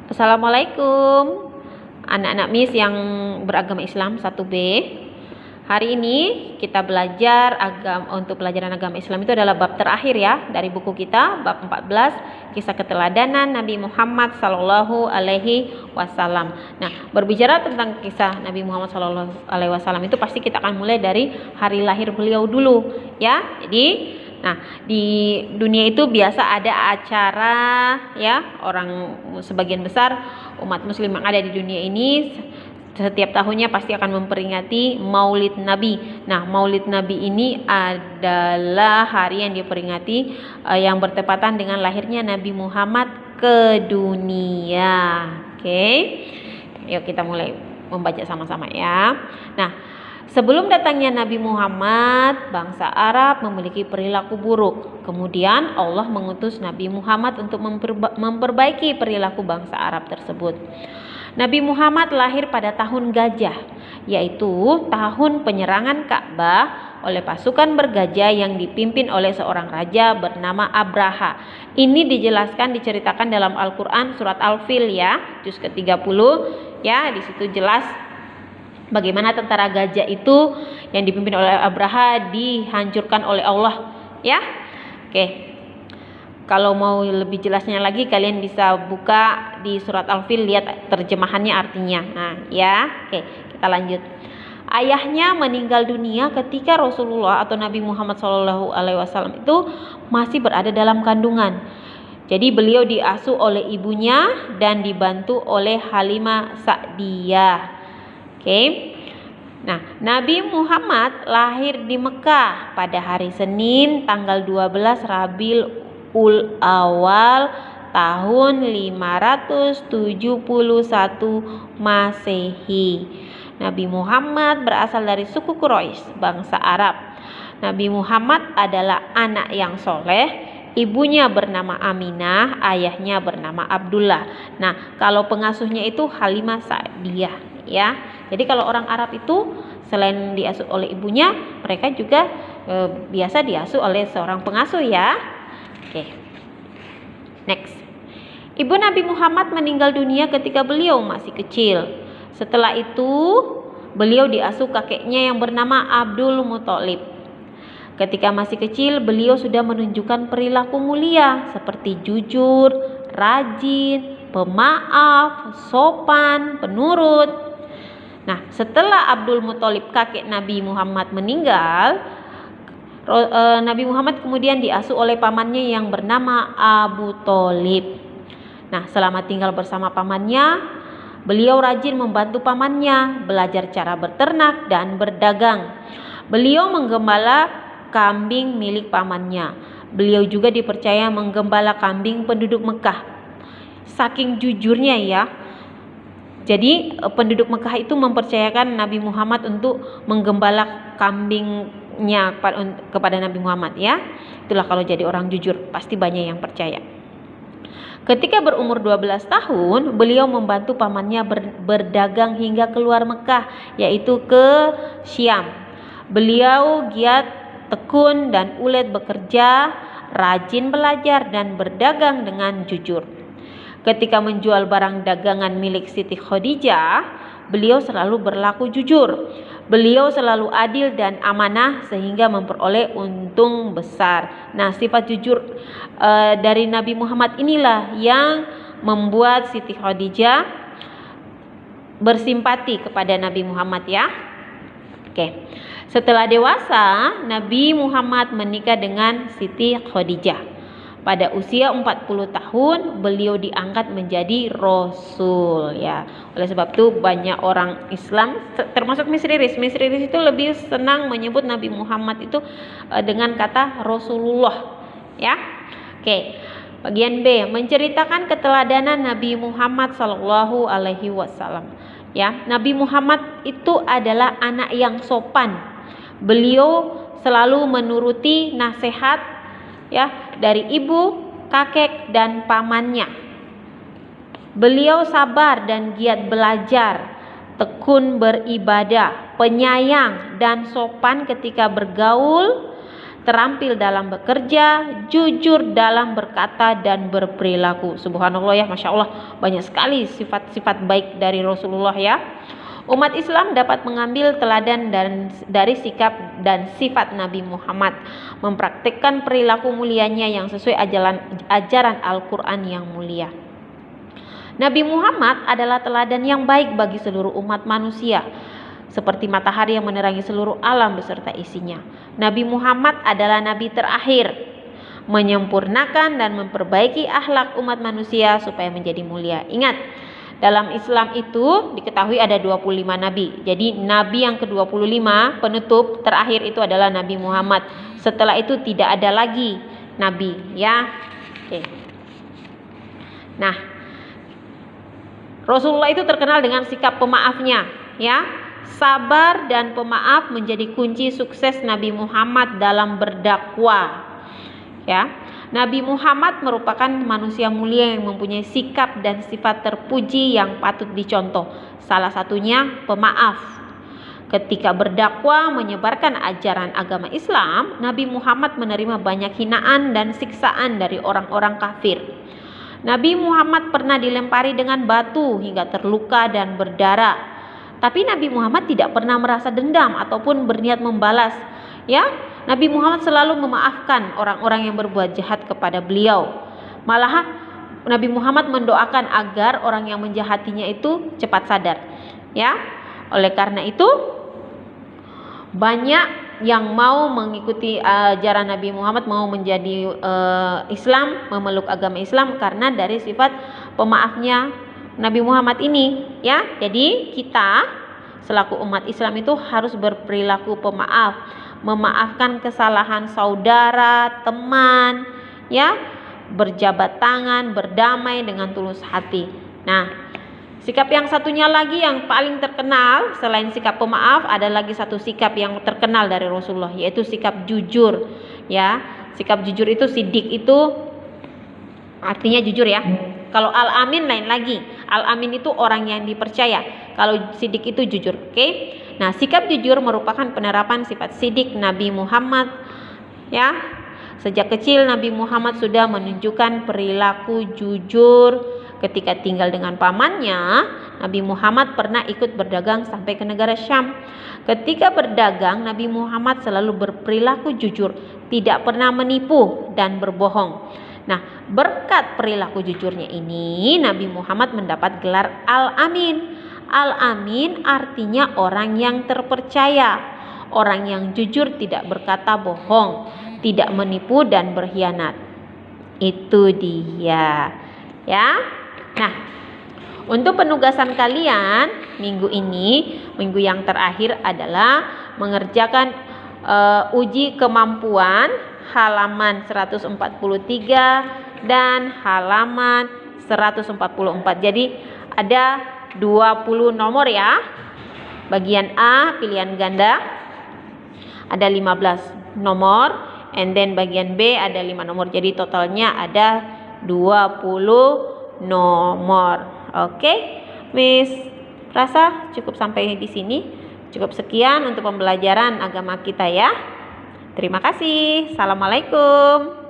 Assalamualaikum anak-anak Miss yang beragama Islam 1B. Hari ini kita belajar untuk pelajaran agama Islam itu adalah bab terakhir ya dari buku kita, bab 14, kisah keteladanan Nabi Muhammad Sallallahu Alaihi Wasallam. Nah, berbicara tentang kisah Nabi Muhammad Sallallahu Alaihi Wasallam itu pasti kita akan mulai dari hari lahir beliau dulu ya. Jadi di dunia itu biasa ada acara ya, orang sebagian besar umat muslim yang ada di dunia ini setiap tahunnya pasti akan memperingati Maulid Nabi. Nah, Maulid Nabi ini adalah hari yang diperingati yang bertepatan dengan lahirnya Nabi Muhammad ke dunia. Oke. Yuk kita mulai membaca sama-sama ya. Nah, sebelum datangnya Nabi Muhammad, bangsa Arab memiliki perilaku buruk. Kemudian Allah mengutus Nabi Muhammad untuk memperbaiki perilaku bangsa Arab tersebut. Nabi Muhammad lahir pada tahun gajah, yaitu tahun penyerangan Ka'bah oleh pasukan bergajah yang dipimpin oleh seorang raja bernama Abraha. Ini diceritakan dalam Al-Quran surat Al-Fil ya, juz ke-30 ya. Di situ jelas bagaimana tentara gajah itu yang dipimpin oleh Abraha dihancurkan oleh Allah ya. Oke. Kalau mau lebih jelasnya lagi kalian bisa buka di surat Al-Fil, lihat terjemahannya artinya. Nah, ya. Oke, kita lanjut. Ayahnya meninggal dunia ketika Rasulullah atau Nabi Muhammad SAW itu masih berada dalam kandungan. Jadi beliau diasuh oleh ibunya dan dibantu oleh Halimah Sa'diyah. Oke. Nah, Nabi Muhammad lahir di Mekah pada hari Senin tanggal 12 Rabiul Awal tahun 571 Masehi. Nabi Muhammad berasal dari suku Quraisy, bangsa Arab. Nabi Muhammad adalah anak yang soleh. Ibunya bernama Aminah, ayahnya bernama Abdullah. Nah, kalau pengasuhnya itu Halimah Sa'diyah ya. Jadi kalau orang Arab itu selain diasuh oleh ibunya, mereka juga biasa diasuh oleh seorang pengasuh ya. Oke. Next. Ibu Nabi Muhammad meninggal dunia ketika beliau masih kecil. Setelah itu, beliau diasuh kakeknya yang bernama Abdul Muthalib. Ketika masih kecil, beliau sudah menunjukkan perilaku mulia seperti jujur, rajin, pemaaf, sopan, penurut. Nah, setelah Abdul Muthalib kakek Nabi Muhammad meninggal, Nabi Muhammad kemudian diasuh oleh pamannya yang bernama Abu Thalib. Nah, selama tinggal bersama pamannya, beliau rajin membantu pamannya belajar cara beternak dan berdagang. Beliau menggembala kambing milik pamannya. Beliau juga dipercaya menggembala kambing penduduk Mekah. Saking jujurnya ya. Jadi penduduk Mekah itu mempercayakan Nabi Muhammad untuk menggembala kambingnya kepada Nabi Muhammad ya. Itulah kalau jadi orang jujur, pasti banyak yang percaya. Ketika berumur 12 tahun, beliau membantu pamannya berdagang hingga keluar Mekah, yaitu ke Syam. Beliau giat, tekun dan ulet bekerja, rajin belajar dan berdagang dengan jujur. Ketika menjual barang dagangan milik Siti Khadijah, beliau selalu berlaku jujur. Beliau selalu adil dan amanah sehingga memperoleh untung besar. Nah, sifat jujur dari Nabi Muhammad inilah yang membuat Siti Khadijah bersimpati kepada Nabi Muhammad ya. Oke. Setelah dewasa, Nabi Muhammad menikah dengan Siti Khadijah. Pada usia 40 tahun beliau diangkat menjadi Rasul ya. Oleh sebab itu banyak orang Islam termasuk Miss Riris itu lebih senang menyebut Nabi Muhammad itu dengan kata Rasulullah ya. Oke. Bagian B, menceritakan keteladanan Nabi Muhammad Sallallahu Alaihi Wasallam ya. Nabi Muhammad itu adalah anak yang sopan. Beliau selalu menuruti nasihat ya dari ibu, kakek dan pamannya. Beliau sabar dan giat belajar, tekun beribadah, penyayang dan sopan ketika bergaul, terampil dalam bekerja, jujur dalam berkata dan berperilaku. Subhanallah ya, Masya Allah, banyak sekali sifat-sifat baik dari Rasulullah ya. Umat Islam dapat mengambil teladan dari sikap dan sifat Nabi Muhammad, mempraktikkan perilaku mulianya yang sesuai ajaran Al-Quran yang mulia. Nabi Muhammad adalah teladan yang baik bagi seluruh umat manusia, seperti matahari yang menerangi seluruh alam beserta isinya. Nabi Muhammad adalah nabi terakhir, menyempurnakan dan memperbaiki akhlak umat manusia supaya menjadi mulia. Ingat, dalam Islam itu diketahui ada 25 nabi. Jadi nabi yang ke-25 penutup terakhir itu adalah Nabi Muhammad. Setelah itu tidak ada lagi nabi ya. Oke. Nah, Rasulullah itu terkenal dengan sikap pemaafnya ya. Sabar dan pemaaf menjadi kunci sukses Nabi Muhammad dalam berdakwah. Ya, Nabi Muhammad merupakan manusia mulia yang mempunyai sikap dan sifat terpuji yang patut dicontoh. Salah satunya pemaaf. Ketika berdakwah menyebarkan ajaran agama Islam, Nabi Muhammad menerima banyak hinaan dan siksaan dari orang-orang kafir. Nabi Muhammad pernah dilempari dengan batu hingga terluka dan berdarah. Tapi Nabi Muhammad tidak pernah merasa dendam ataupun berniat membalas. Ya, Nabi Muhammad selalu memaafkan orang-orang yang berbuat jahat kepada beliau. Malahan Nabi Muhammad mendoakan agar orang yang menjahatinya itu cepat sadar. Ya, oleh karena itu banyak yang mau mengikuti ajaran Nabi Muhammad, mau menjadi Islam, memeluk agama Islam karena dari sifat pemaafnya Nabi Muhammad ini ya. Jadi kita selaku umat Islam itu harus berperilaku pemaaf, memaafkan kesalahan saudara, teman ya, berjabat tangan, berdamai dengan tulus hati. Nah, sikap yang satunya lagi yang paling terkenal selain sikap pemaaf, ada lagi satu sikap yang terkenal dari Rasulullah, yaitu sikap jujur ya. Sikap jujur itu sidik itu artinya jujur ya. Kalau al-amin lain lagi. Al-amin itu orang yang dipercaya. Kalau sidik itu jujur. Oke. Nah, sikap jujur merupakan penerapan sifat sidik Nabi Muhammad ya. Sejak kecil Nabi Muhammad sudah menunjukkan perilaku jujur. Ketika tinggal dengan pamannya, Nabi Muhammad pernah ikut berdagang sampai ke negara Syam. Ketika berdagang, Nabi Muhammad selalu berperilaku jujur, tidak pernah menipu dan berbohong. Nah, berkat perilaku jujurnya ini, Nabi Muhammad mendapat gelar Al-Amin. Al-Amin artinya orang yang terpercaya, orang yang jujur, tidak berkata bohong, tidak menipu dan berkhianat. Itu dia. Ya. Nah, untuk penugasan kalian minggu ini, minggu yang terakhir adalah mengerjakan uji kemampuan halaman 143 dan halaman 144. Jadi ada 20 nomor ya. Bagian A pilihan ganda ada 15 nomor, and then bagian B ada 5 nomor. Jadi totalnya ada 20 nomor. Oke, Miss rasa cukup sampai di sini. Cukup sekian untuk pembelajaran agama kita ya. Terima kasih. Assalamualaikum.